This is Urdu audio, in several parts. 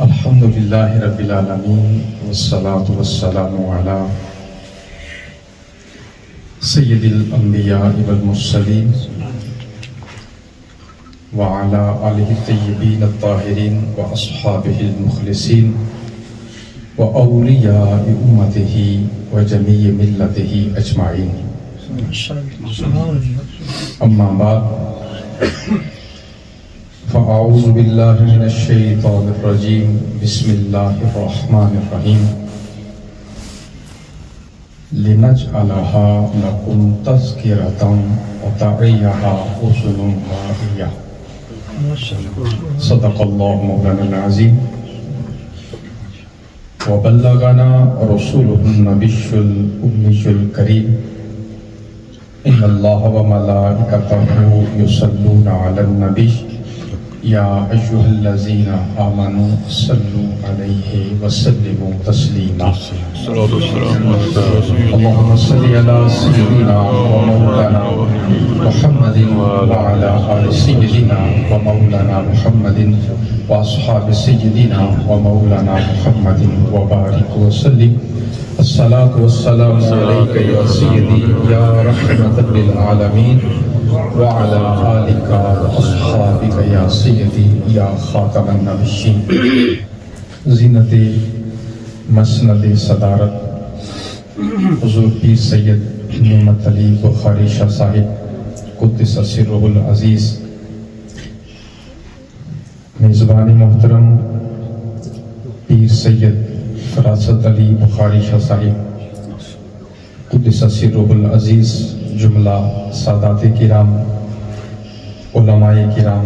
الحمد للہ رب العالمین والصلاة والسلام علی سید الانبیاء والمرسلین وعلی آلہ الطیبین الطاہرین واصحابہ المخلصین واولیاء امتہ وجمیع ملتہ اجمعین. اما بعد فاعوذ باللہ من الشیطان الرجیم. بسم اللہ الرحمن الرحیم. لنجعلها لکم تذکرۃ وتعیها اذن واعیہ. صدق اللہ مولانا العظیم. وبلغنا رسولہ النبی الأمی الکریم. ان اللہ وملائکتہ یصلون علی النبی یا ایھا الذین آمنوا صلوا علیہ وسلموا تسلیما. اللہم صل علی سیدنا ومولانا محمد وعلی آل سیدنا ومولانا محمد واصحاب سیدنا ومولانا محمد وبارک وسلم. الصلاة والسلام علیک یا سیدی یا رحمۃ للعالمین وعلی آلک واصحابک یا سیدی یا خاتم النبیین. زینت مسند صدارت حضور پیر سید نعمت علی بخاری شاہ صاحب قدس سرہ العزیز. میزبان محترم پیر سید فراست علی بخاری شاہ صاحب قدس سرہ العزیز، جملہ سادات کرام، علماء کرام،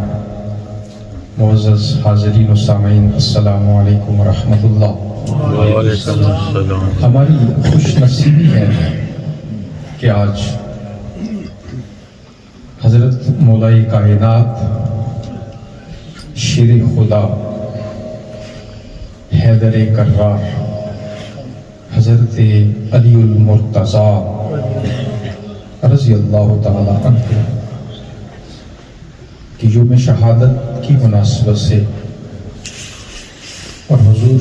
معزز حاضرین و سامعین، السلام علیکم ورحمۃ اللہ. ہماری خوش نصیبی ہے کہ آج حضرت مولائے کائنات شیر خدا حیدر کرار حضرت علی المرتضیٰ رضی اللہ تعالی عنہ کی یوم شہادت کی مناسبت سے اور حضور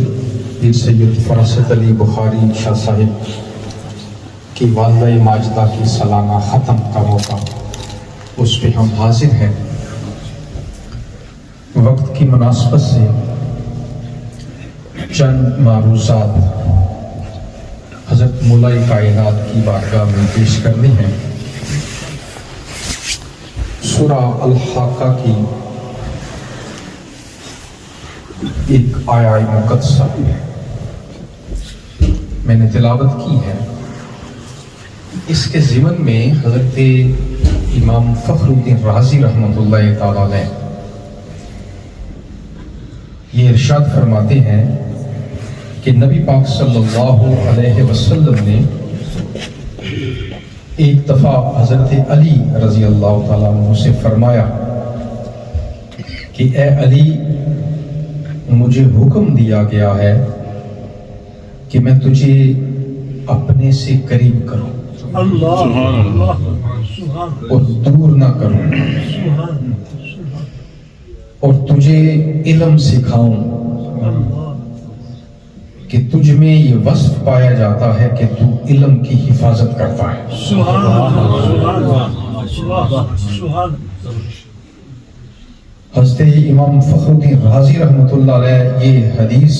پیر سید فراست علی بخاری شاہ صاحب کی والدہ ماجدہ کی سالانہ ختم کا موقع، اس پہ ہم حاضر ہیں. وقت کی مناسبت سے چند معروضات حضرت مولائے کائنات کی بارگاہ میں پیش کرنی ہیں. سورہ الحاقہ کی ایک آیہ مقدسہ میں نے تلاوت کی ہے. اس کے ضمن میں حضرت امام فخر الدین رازی رحمۃ اللہ تعالی علیہ یہ ارشاد فرماتے ہیں کہ نبی پاک صلی اللہ علیہ وسلم نے ایک دفعہ حضرت علی رضی اللہ تعالیٰ عنہ سے فرمایا کہ اے علی، مجھے حکم دیا گیا ہے کہ میں تجھے اپنے سے قریب کروں اور دور نہ کروں، اور تجھے علم سکھاؤں کہ تجھ میں یہ وصف پایا جاتا ہے کہ تو علم کی حفاظت کرتا ہے. حضرت امام فخر الدین رازی رحمۃ اللہ علیہ یہ حدیث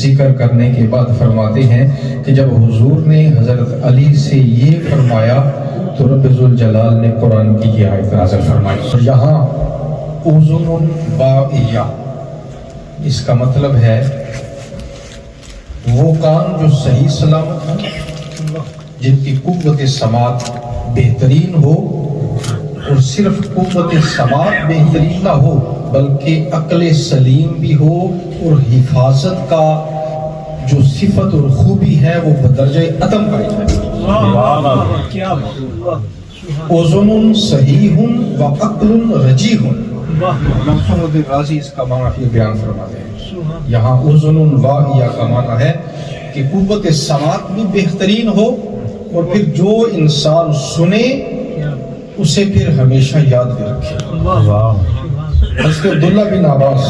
ذکر کرنے کے بعد فرماتے ہیں کہ جب حضور نے حضرت علی سے یہ فرمایا تو رب ذوالجلال نے قرآن کی یہ آیت نازل فرمائی. یہاں اذن واعیہ اس کا مطلب ہے وہ کان جو صحیح سلامت ہیں، جن کی قوت سماعت بہترین ہو، اور صرف قوت سماعت بہترین نہ ہو بلکہ عقل سلیم بھی ہو، اور حفاظت کا جو صفت اور خوبی ہے وہ بدرجہ عدم پائی جائے. اذن صحیح و عقل رجیح. محمد رازی اس کا معنی بیان فرماتے ہیں. یہاں اذن واعیہ کا معنی ہے کہ قوت سماعت بھی بہترین ہو، اور پھر جو انسان سنے اسے پھر ہمیشہ یاد بھی رکھے. حضرت عبداللہ بن عباس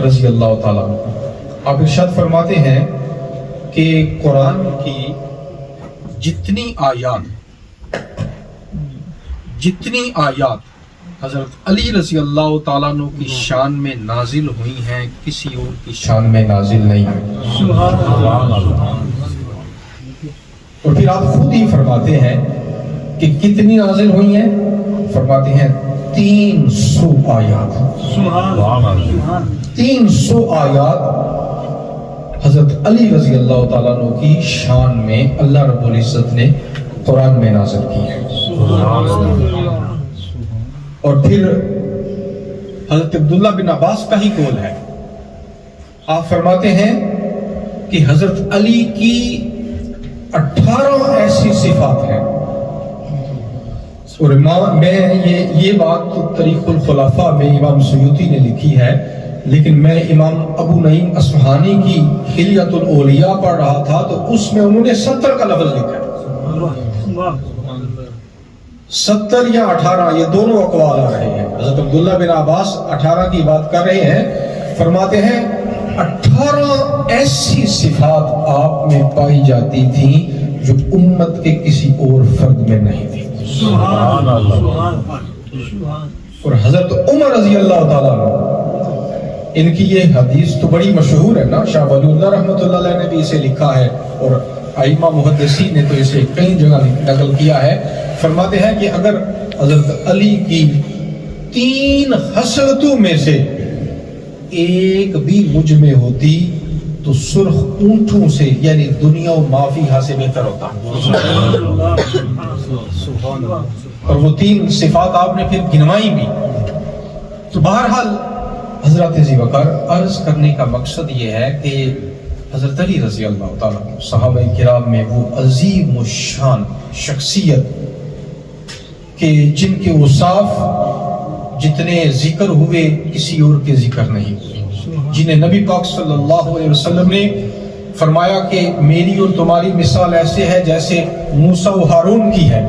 رضی اللہ تعالیٰ عنہ، آپ ارشاد فرماتے ہیں کہ قرآن کی جتنی آیات حضرت علی رضی اللہ تعالیٰ عنہ کی شان میں نازل ہوئی ہیں کسی اور کی شان میں نازل نہیں ہوئی۔ اور پھر آپ خود ہی فرماتے ہیں کہ کتنی نازل ہوئی ہیں، فرماتے ہیں 300 آیات۔ 300 آیات حضرت علی رضی اللہ تعالیٰ عنہ کی شان میں اللہ رب العزت نے قرآن میں نازل کی ہے۔ اور پھر حضرت عبداللہ بن عباس کا ہی قول ہے، آپ فرماتے ہیں کہ حضرت علی کی 18 ایسی صفات ہیں، اور میں یہ بات تو تاریخ الخلفاء میں امام سیوطی نے لکھی ہے، لیکن میں امام ابو نعیم اصفہانی کی حلیۃ الاولیاء پڑھ رہا تھا تو اس میں انہوں نے 70 کا لفظ لکھا ہے۔ 70 یا 18 یہ دونوں اقوال آ رہے ہیں۔ حضرت عبداللہ بن عباس 18 کی بات کر رہے ہیں، فرماتے ہیں 18 ایسی صفات آپ میں پائی جاتی تھیں جو امت کے کسی اور فرد میں نہیں تھی۔ اور حضرت عمر رضی اللہ تعالیٰ عنہ، ان کی یہ حدیث تو بڑی مشہور ہے نا، شاہ ولی اللہ رحمۃ اللہ علیہ نے بھی اسے لکھا ہے اور ائمہ محدثین نے تو اسے کئی جگہ نقل کیا ہے۔ فرماتے ہیں کہ اگر حضرت علی کی 3 خصلتوں میں سے ایک بھی مجھ میں ہوتی تو سرخ اونٹوں سے یعنی دنیا و ما فیہا سے بہتر ہوتا۔ اور وہ 3 صفات آپ نے پھر گنوائی بھی۔ تو بہرحال حضرت ذی وقار عرض کرنے کا مقصد یہ ہے کہ حضرت علی رضی اللہ تعالیٰ صحابہ کرام میں وہ عظیم الشان شخصیت کہ جن کے اوصاف جتنے ذکر ہوئے کسی اور کے ذکر نہیں ہوئے، جنہیں نبی پاک صلی اللہ علیہ وسلم نے فرمایا کہ میری اور تمہاری مثال ایسے ہے جیسے موسیٰ و ہارون کی ہے،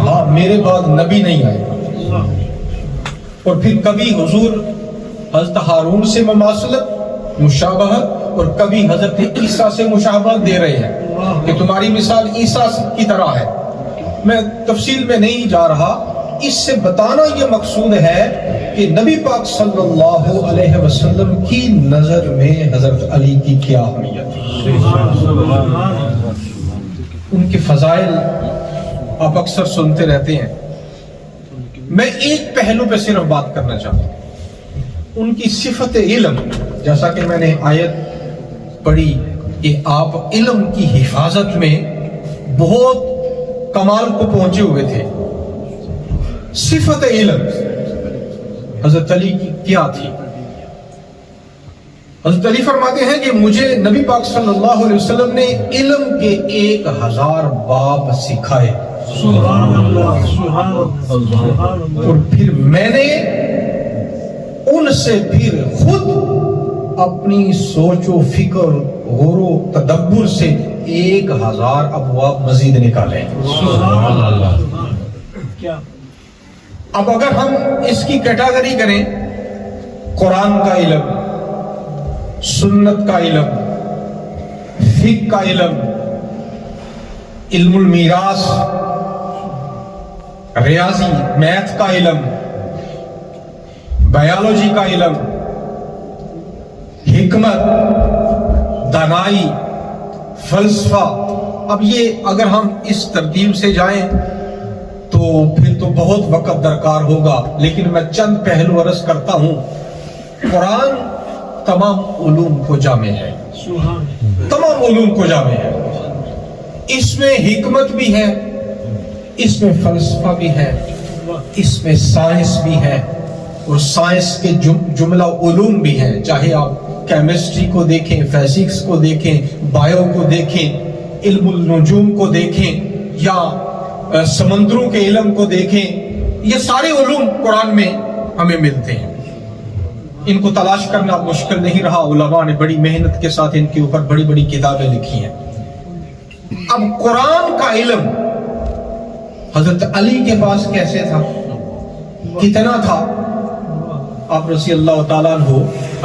ہاں میرے بعد نبی نہیں آئے۔ اور پھر کبھی حضور حضرت ہارون سے مماثلت مشابہت اور کبھی حضرت عیسیٰ سے مشابہت دے رہے ہیں کہ تمہاری مثال عیسیٰ کی طرح ہے۔ میں تفصیل میں نہیں جا رہا، اس سے بتانا یہ مقصود ہے کہ نبی پاک صلی اللہ علیہ وسلم کی نظر میں حضرت علی کی کیا اہمیت ہے، ان کے فضائل آپ اکثر سنتے رہتے ہیں۔ میں ایک پہلو پہ صرف بات کرنا چاہتا ہوں، ان کی صفت علم، جیسا کہ میں نے آیت پڑھی کہ آپ علم کی حفاظت میں بہت کمال کو پہنچے ہوئے تھے۔ صفت علم حضرت علی کی کیا تھی؟ حضرت علی فرماتے ہیں کہ مجھے نبی پاک صلی اللہ علیہ وسلم نے علم کے 1000 باب سکھائے، اور پھر میں نے ان سے پھر خود اپنی سوچ و فکر غور و تدبر سے 1000 ابواب مزید نکالے۔ اب اگر ہم اس کی کیٹاگری کریں، قرآن کا علم، سنت کا علم، فقہ کا علم، علم المیراث، ریاضی میتھ کا علم، بایولوجی کا علم، حکمت، دانائی، فلسفہ، اب یہ اگر ہم اس ترتیب سے جائیں تو پھر تو بہت وقت درکار ہوگا، لیکن میں چند پہلو عرض کرتا ہوں۔ قرآن تمام علوم کو جامع ہے، تمام علوم کو جامع ہے۔ اس میں حکمت بھی ہے، اس میں فلسفہ بھی ہے، اس میں سائنس بھی ہے، اور سائنس کے جملہ علوم بھی ہیں، چاہے آپ کیمسٹری کو دیکھیں، فزکس کو دیکھیں، بایو کو دیکھیں، علم النجوم کو دیکھیں، یا سمندروں کے علم کو دیکھیں، یہ سارے علوم قرآن میں ہمیں ملتے ہیں۔ ان کو تلاش کرنا مشکل نہیں رہا، علماء نے بڑی محنت کے ساتھ ان کے اوپر بڑی بڑی کتابیں لکھی ہیں۔ اب قرآن کا علم حضرت علی کے پاس کیسے تھا، کتنا تھا؟ آپ رضی اللہ تعالیٰ عنہ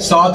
7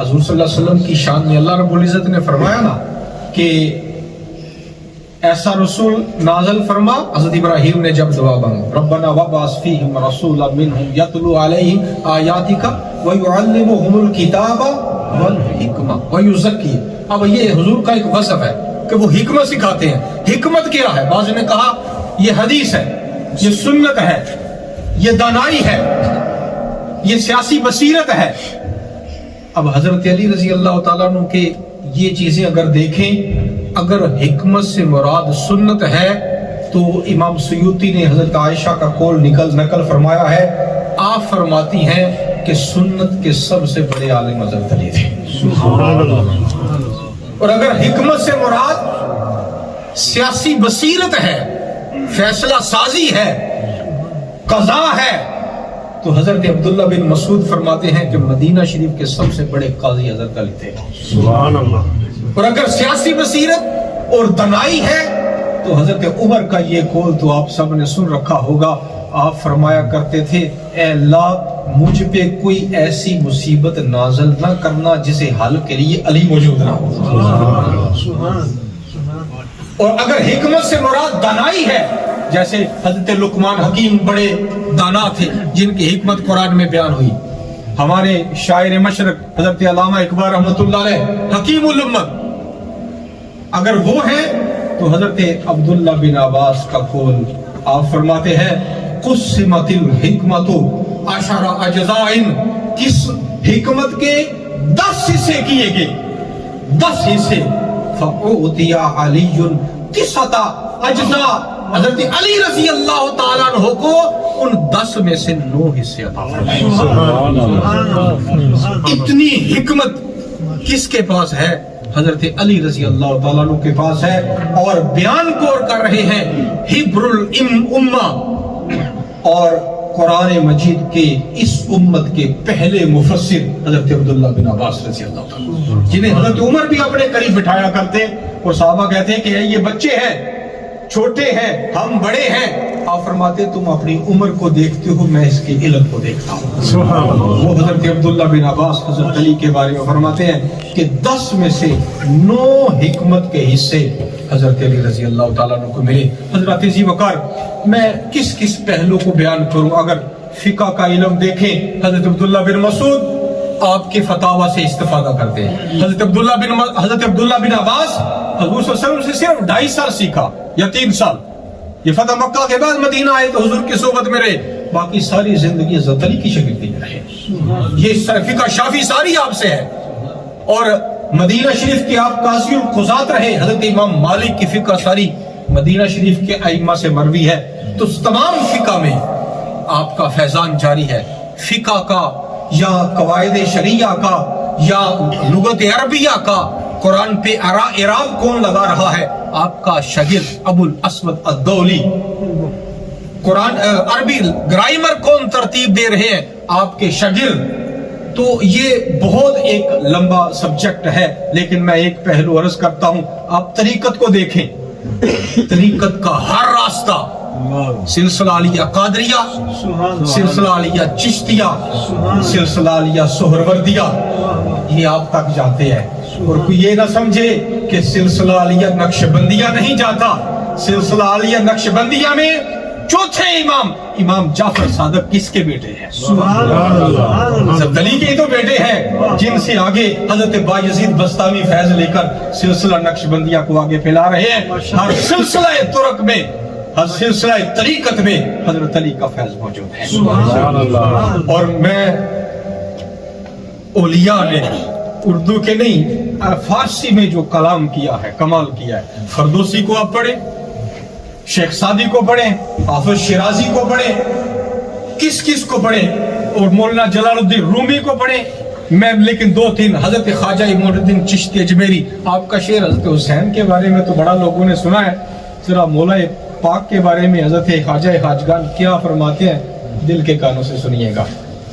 حضور صلی اللہ علیہ وسلم کی شان میں اللہ رب العزت نے فرمایا نا کہ ایسا رسول نازل فرما. حضرت ابراہیم نے جب دعا مانگی ربنا وابعث فیہم رسولا منہم یتلو علیہم آیاتک ویعلمہم الکتاب والحکمہ ویزکیہم. اب یہ حضور کا ایک وصف ہے کہ وہ حکمت سکھاتے ہیں. حکمت کیا ہے؟ بعض نے کہا یہ حدیث ہے، یہ سنت ہے، یہ دانائی ہے، یہ سیاسی بصیرت ہے. اب حضرت علی رضی اللہ تعالیٰ عنہ کے یہ چیزیں اگر دیکھیں، اگر حکمت سے مراد سنت ہے تو امام سیوطی نے حضرت عائشہ کا قول نقل فرمایا ہے. آپ فرماتی ہیں کہ سنت کے سب سے بڑے عالم حضرت علی تھے. اور اگر حکمت سے مراد سیاسی بصیرت ہے، فیصلہ سازی ہے، قضا ہے، تو حضرت عبداللہ بن مسعود فرماتے ہیں کہ مدینہ شریف کے سب سے بڑے قاضی حضرت علی تھے. سبحان اللہ. اور اگر سیاسی بصیرت اور دانائی ہے تو حضرت عمر کا یہ قول تو آپ سب نے سن رکھا ہوگا. آپ فرمایا کرتے تھے اے اللہ مجھ پہ کوئی ایسی مصیبت نازل نہ کرنا جسے حل کے لیے علی موجود نہ ہو. اور اگر حکمت سے مراد دانائی ہے، جیسے حضرت لقمان حکیم بڑے دانا تھے جن کی حکمت قرآن میں بیان ہوئی. ہمارے شاعر مشرق حضرت علامہ اقبال رحمۃ اللہ علیہ حکیم الامت، اگر وہ ہیں تو حضرت عبداللہ بن عباس کا قول آپ فرماتے ہیں قسمت الحکمت عشر اجزاء، کس حکمت کے 10 حصے کیے گئے، 10 حصے. فأعطی علی 9 اجزاء، حضرت علی رضی اللہ تعالیٰ عنہ کو ان 10 میں سے 9 حصے عطا فرمائے. اتنی حکمت کس کے پاس ہے؟ حضرت علی رضی اللہ تعالیٰ عنہ کے پاس ہے. اور بیان کر رہے ہیں حبر الامہ، اور قرآن مجید کے اس امت کے پہلے مفسر حضرت عبداللہ بن عباس رضی اللہ تعالیٰ، جنہیں حضرت عمر بھی اپنے قریب بٹھایا کرتے اور صحابہ کہتے ہیں کہ یہ بچے ہیں، چھوٹے ہیں، ہم بڑے ہیں. آپ فرماتے تم اپنی عمر کو دیکھتے ہو، میں اس کے علم کو دیکھتا ہوں. وہ حضرت عبداللہ بن عباس حضرت علی کے بارے میں فرماتے ہیں کہ 10 میں سے 9 حکمت کے حصے حضرت علی رضی اللہ تعالیٰ عنہ کو ملے. حضرت ذی وقار، میں کس پہلو کو بیان کروں؟ اگر فقہ کا علم دیکھیں، حضرت عبداللہ بن مسعود آپ کے فتاوی سے استفادہ کرتے ہیں. حضرت عبداللہ بن عباس حضور صلی اللہ علیہ وسلم سے صرف 2.5 سال سیکھا یا 3 سال. یہ فتح مکہ کے بعد مدینہ آئے تو حضور کی صحبت میں رہے، باقی ساری زندگی حضرت علی کی شاگردی میں رہے. یہ فقہ شافی ساری آپ سے ہے. اور مدینہ شریف کے آپ قاضی القضات رہے. حضرت امام مالک کی فقہ ساری مدینہ شریف کے ائمہ سے مروی ہے. تو تمام فقہ میں آپ کا فیضان جاری ہے. فقہ کا یا قواعد شریعہ کا یا لغت عربیہ کا قرآن پہ اعراب کون لگا رہا ہے؟ آپ کا شاگرد ابو الاسود الدولی. قرآن عربی گرامر کون ترتیب دے رہے ہیں؟ آپ کے شاگرد. تو یہ بہت ایک لمبا سبجیکٹ ہے، لیکن میں ایک پہلو عرض کرتا ہوں. آپ طریقت کو دیکھیں، طریقت کا ہر راستہ، سلسلہ علیہ قادریہ، سلسلہ علیہ چشتیہ، سلسلہ علیہ سہروردیہ، یہ آپ تک جاتے ہیں. اور کوئی یہ نہ سمجھے کہ سلسلہ علیہ نقشبندیہ نہیں جاتا. سلسلہ علیہ نقشبندیہ میں چوتھے امام جعفر صادق کس کے بیٹے ہیں؟ حضرت علی کے تو بیٹے ہیں، جن سے آگے حضرت بایزید بستامی فیض لے کر سلسلہ نقشبندیہ کو آگے پھیلا رہے ہیں. ہر سلسلہ ترک میں، ہر سلسلہ طریقت میں حضرت علی کا فیض موجود ہے. اور میں اولیاء نے اردو کے نہیں فارسی میں جو کلام کیا ہے، کمال کیا ہے. فردوسی کو آپ پڑھیں، شیخ سعدی کو پڑھیں، حافظ شیرازی کو پڑھیں، کس کو پڑھیں، اور مولانا جلال الدین رومی کو پڑھیں. میں لیکن 2-3 حضرت خواجہ معین الدین چشتی اجمیری، آپ کا شعر حضرت حسین کے بارے میں تو بڑا لوگوں نے سنا ہے، ذرا مولا پاک کے بارے میں حضرت خواجہ خواجگان کیا فرماتے ہیں، دل کے کانوں سے سنیے گا.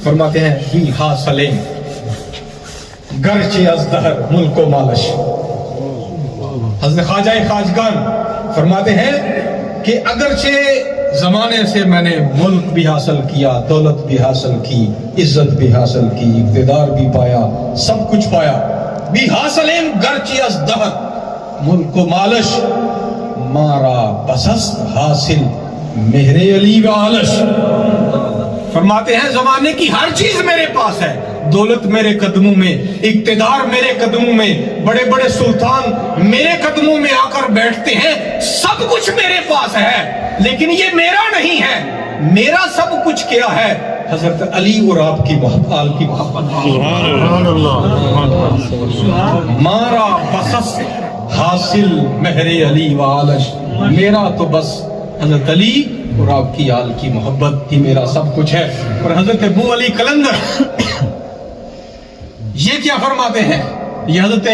فرماتے ہیں بی ہا سلیم گرچہ از دہر ملک و مالش. حضرت خواجہ خواجگان فرماتے ہیں کہ اگرچہ زمانے سے میں نے ملک بھی حاصل کیا، دولت بھی حاصل کی، عزت بھی حاصل کی، اقتدار بھی پایا، سب کچھ پایا. بھی حاصلیں گرچہ از دہر ملک و مالش، مارا بسست حاصل مہر علی و آلش. فرماتے ہیں زمانے کی ہر چیز میرے پاس ہے، دولت میرے قدموں میں، اقتدار میرے قدموں میں، بڑے بڑے سلطان میرے قدموں میں آ کر بیٹھتے ہیں، سب کچھ میرے پاس ہے، لیکن یہ میرا نہیں ہے. میرا سب کچھ کیا ہے؟ حضرت علی اور آپ کی آل کی محبت. مارا بسس حاصل مہر علی و آلش، میرا تو بس حضرت علی اور آپ کی آل کی محبت ہی میرا سب کچھ ہے. اور حضرت ابو علی قلندر یہ کیا فرماتے ہیں؟ یہ حضرت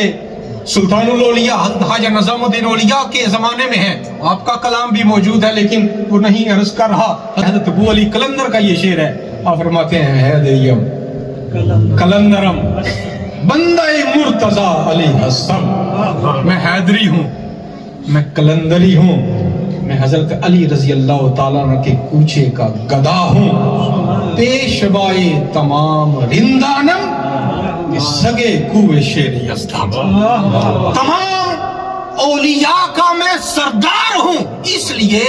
سلطان الاولیاء حضرت خواجہ نظام الدین اولیاء کے زمانے میں ہے. آپ کا کلام بھی موجود ہے لیکن وہ نہیں عرض کر رہا. حضرت ابو علی قلندر کا یہ شعر ہے. آپ فرماتے ہیں حیدریم قلندرم بندہ مرتضی علی ہستم. میں حیدری ہوں، میں قلندری ہوں، میں حضرت علی رضی اللہ تعالیٰ عنہ کے کوچے کا گدا ہوں. پیشوائے تمام رندانم سگے کوئے شیری استھام. تمام اولیاء کا میں سردار ہوں، اس لیے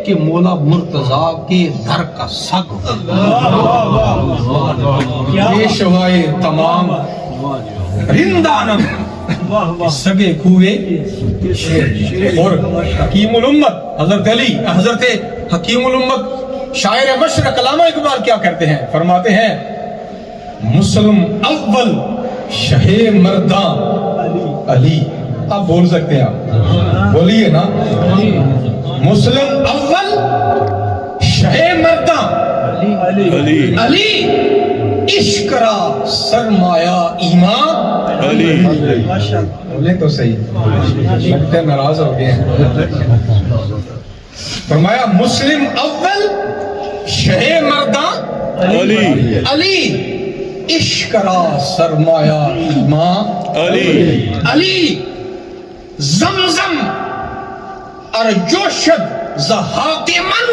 کہ مولا مرتضیٰ کے در کا سگ ہوں. پیشوائے تمام رندانم سگے کوئے شیری. اور حکیم الامت حضرت علی، حضرت حکیم الامت شاعر مشرق علامہ اقبال کیا کرتے ہیں؟ فرماتے ہیں مسلم اول شہ مرداں علی. آپ بول سکتے ہیں، آپ بولیے نا. مسلم اول شہ مرداں علی، عشق را سرمایہ ایمان علی. بولے تو صحیح، لگتے ناراض ہو گئے ہیں. فرمایا مسلم اول شہ مرداں علی، عشق را سرمایہ ایمان علی. زمزم ارجوشد زہاکمن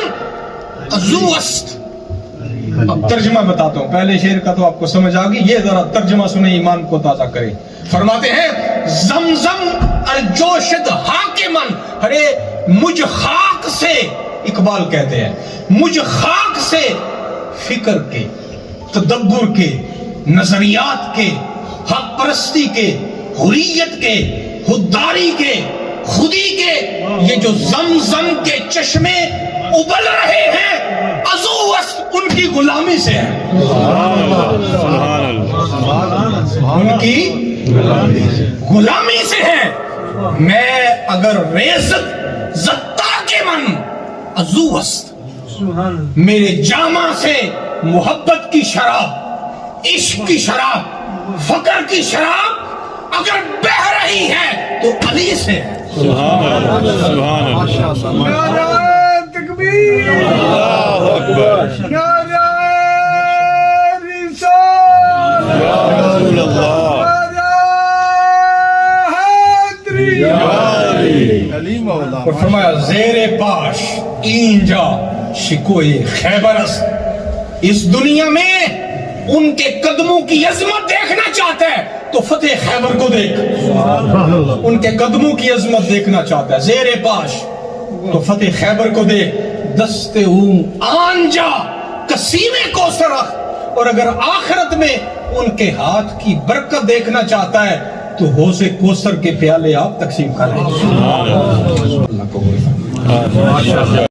ازوست. اب ترجمہ بتاتا ہوں، پہلے شعر کا تو آپ کو سمجھ آگئی، یہ ذرا ترجمہ سنیں ایمان کو تازہ کرے. فرماتے ہیں زمزم ارجوشد حاکمن، ارے مجھ خاک سے، اقبال کہتے ہیں مجھ خاک سے فکر کے، تدبر کے، نظریات کے، حق پرستی کے، حریت کے، خودداری کے، خودی کے یہ جو زمزم کے چشمے ابل رہے ہیں، ازوست ان کی غلامی سے ہے. ان کی غلامی سے ہے. میں اگر ریزت زتا کے من ازوست، میرے جامع سے محبت کی شراب، عشق کی شراب، فقر کی شراب اگر بہ رہی ہے تو علی سے ہے. نعرہ تکبیر، اللہ اکبر، نعرہ رسالت، یا رسول اللہ، نعرہ حیدری. اور فرمایا زیر پاش اینجا شکوئے خیبر است. اس دنیا میں ان کے قدموں کی عظمت دیکھنا چاہتا ہے تو فتح خیبر کو دیکھ. ان کے قدموں کی عظمت دیکھنا چاہتا ہے زیر پاش تو فتح خیبر کو دیکھ. دستے آنجا قسیم کوثر رکھ. اور اگر آخرت میں ان کے ہاتھ کی برکت دیکھنا چاہتا ہے تو حوض کوثر کے پیالے آپ تقسیم کریں. اللہ کو